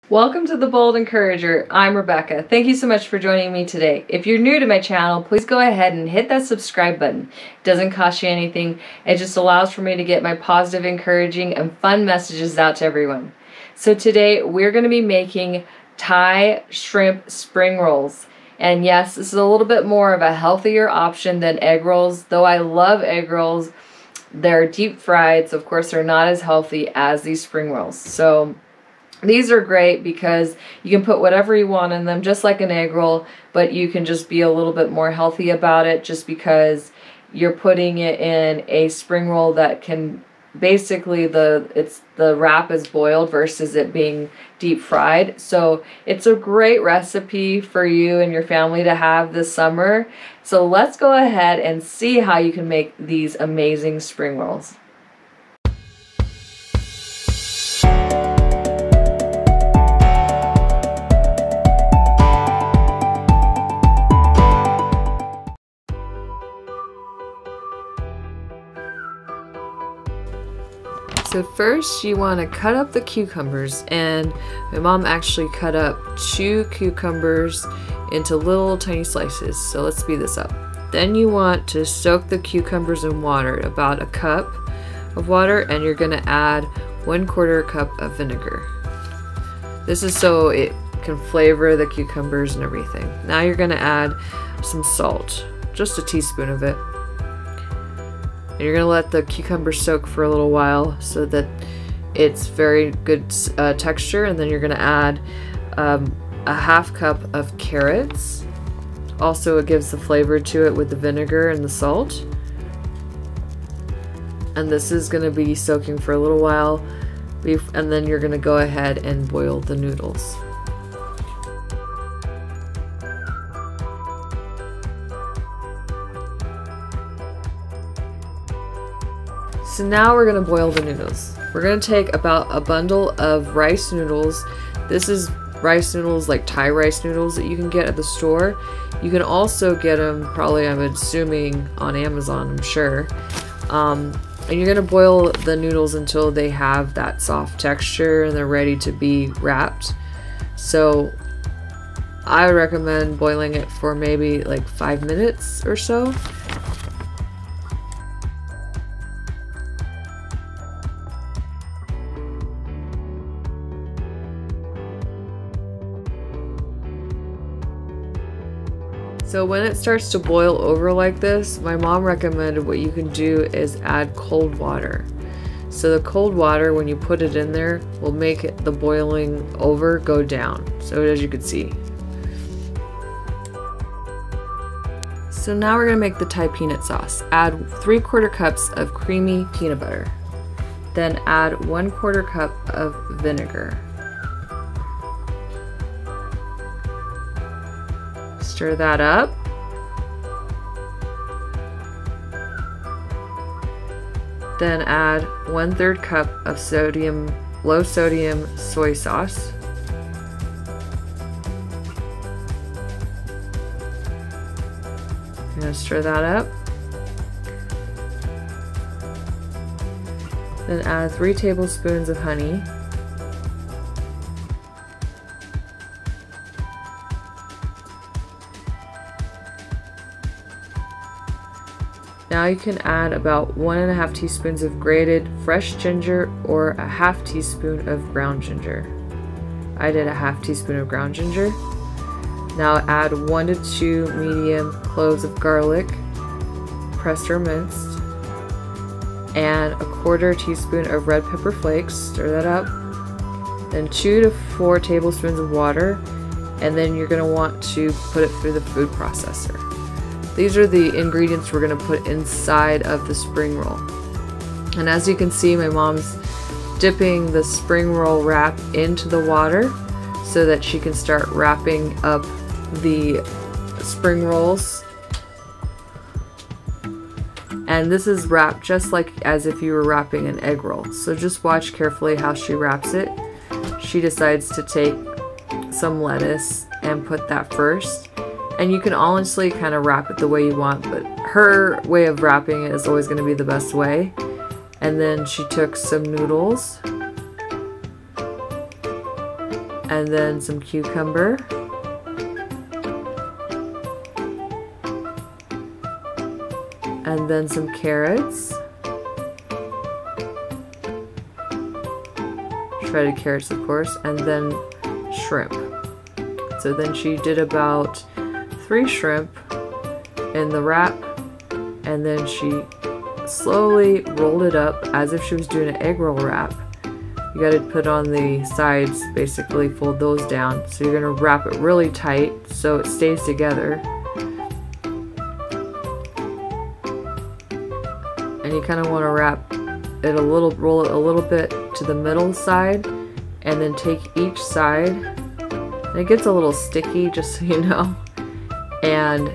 Welcome to The Bold Encourager. I'm Rebecca. Thank you so much for joining me today. If you're new to my channel, please go ahead and hit that subscribe button. It doesn't cost you anything. It just allows for me to get my positive, encouraging, and fun messages out to everyone. So today we're going to be making Thai shrimp spring rolls. And yes, this is a little bit more of a healthier option than egg rolls. Though I love egg rolls, they're deep fried, so of course they're not as healthy as these spring rolls. So these are great because you can put whatever you want in them, just like an egg roll, but you can just be a little bit more healthy about it just because you're putting it in a spring roll that can basically the wrap is boiled versus it being deep fried. So it's a great recipe for you and your family to have this summer. So let's go ahead and see how you can make these amazing spring rolls. So first you want to cut up the cucumbers, and my mom actually cut up 2 cucumbers into little tiny slices. So let's speed this up. Then you want to soak the cucumbers in water, about 1 cup of water, and you're going to add 1/4 cup of vinegar. This is so it can flavor the cucumbers and everything. Now you're going to add some salt, just a teaspoon of it. And you're going to let the cucumber soak for a little while so that it's very good texture. And then you're going to add a 1/2 cup of carrots. Also, it gives the flavor to it with the vinegar and the salt. And this is going to be soaking for a little while. And then you're going to go ahead and boil the noodles. So now we're going to boil the noodles. We're going to take about a bundle of rice noodles. This is rice noodles, like Thai rice noodles that you can get at the store. You can also get them, probably I'm assuming, on Amazon, I'm sure. And you're going to boil the noodles until they have that soft texture and they're ready to be wrapped. So I would recommend boiling it for maybe like 5 minutes or so. So when it starts to boil over like this, my mom recommended what you can do is add cold water. So the cold water, when you put it in there, will make the boiling over go down. So as you can see. So now we're going to make the Thai peanut sauce. Add 3/4 cups of creamy peanut butter. Then add 1/4 cup of vinegar. Stir that up. Then add 1/3 cup of low sodium soy sauce. I'm going to stir that up. Then add 3 tablespoons of honey. Now you can add about 1½ teaspoons of grated fresh ginger or a 1/2 teaspoon of ground ginger. I did a 1/2 teaspoon of ground ginger. Now add 1 to 2 medium cloves of garlic, pressed or minced, and a 1/4 teaspoon of red pepper flakes. Stir that up. Then 2 to 4 tablespoons of water, and then you're going to want to put it through the food processor. These are the ingredients we're going to put inside of the spring roll. And as you can see, my mom's dipping the spring roll wrap into the water so that she can start wrapping up the spring rolls. And this is wrapped just like as if you were wrapping an egg roll. So just watch carefully how she wraps it. She decides to take some lettuce and put that first. And you can honestly kind of wrap it the way you want, but her way of wrapping it is always going to be the best way. And then she took some noodles and then some cucumber, and then some carrots, shredded carrots of course, and then shrimp. So then she did about 3 shrimp in the wrap, and then she slowly rolled it up as if she was doing an egg roll wrap. You gotta put on the sides, basically fold those down. So you're gonna wrap it really tight so it stays together. And you kind of want to wrap it a little, roll it a little bit to the middle side, and then take each side, and it gets a little sticky just so you know, and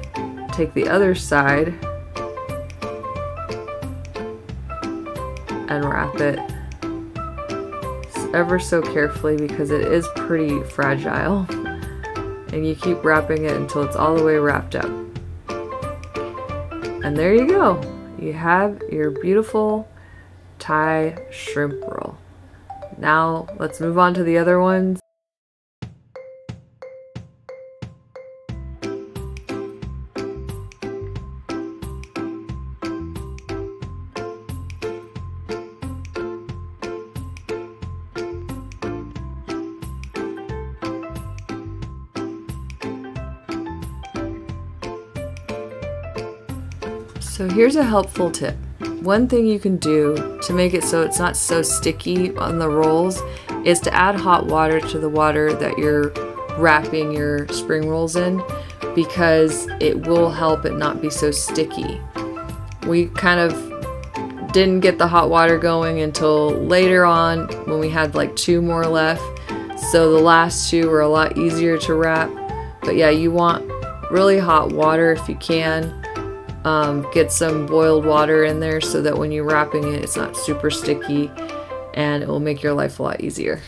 take the other side and wrap it ever so carefully because it is pretty fragile, and you keep wrapping it until it's all the way wrapped up. And there you go. You have your beautiful Thai shrimp roll. Now let's move on to the other ones. So here's a helpful tip. One thing you can do to make it so it's not so sticky on the rolls is to add hot water to the water that you're wrapping your spring rolls in, because it will help it not be so sticky. We kind of didn't get the hot water going until later on when we had like 2 more left. So the last 2 were a lot easier to wrap. But yeah, you want really hot water if you can. Get some boiled water in there so that when you're wrapping it, it's not super sticky, and it will make your life a lot easier.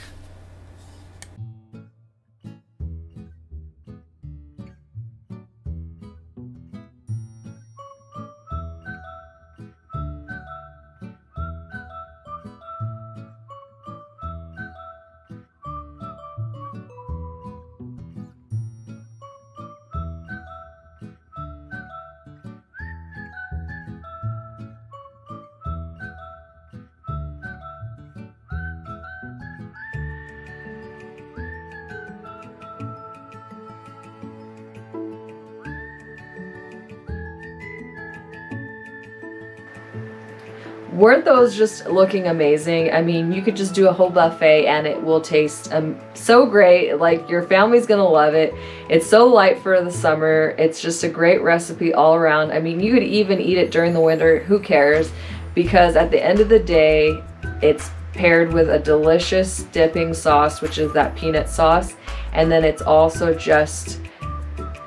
Weren't those just looking amazing? I mean, you could just do a whole buffet and it will taste so great. Like, your family's gonna love it. It's so light for the summer. It's just a great recipe all around. I mean, you could even eat it during the winter. Who cares? Because at the end of the day, it's paired with a delicious dipping sauce, which is that peanut sauce. And then it's also just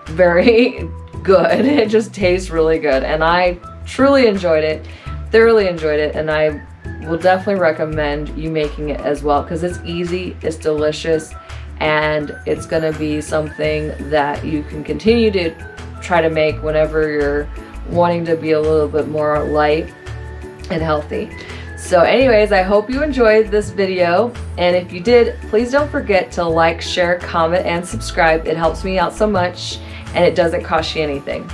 very good. It just tastes really good. And I truly enjoyed it. Thoroughly enjoyed it, and I will definitely recommend you making it as well, because it's easy, it's delicious, and it's gonna be something that you can continue to try to make whenever you're wanting to be a little bit more light and healthy. So anyways, I hope you enjoyed this video, and if you did, please don't forget to like, share, comment, and subscribe. It helps me out so much, and it doesn't cost you anything.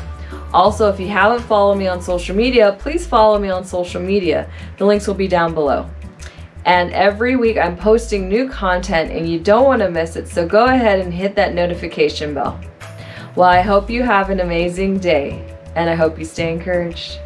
Also, if you haven't followed me on social media, please follow me on social media. The links will be down below. And every week I'm posting new content and you don't want to miss it, so go ahead and hit that notification bell. Well, I hope you have an amazing day, and I hope you stay encouraged.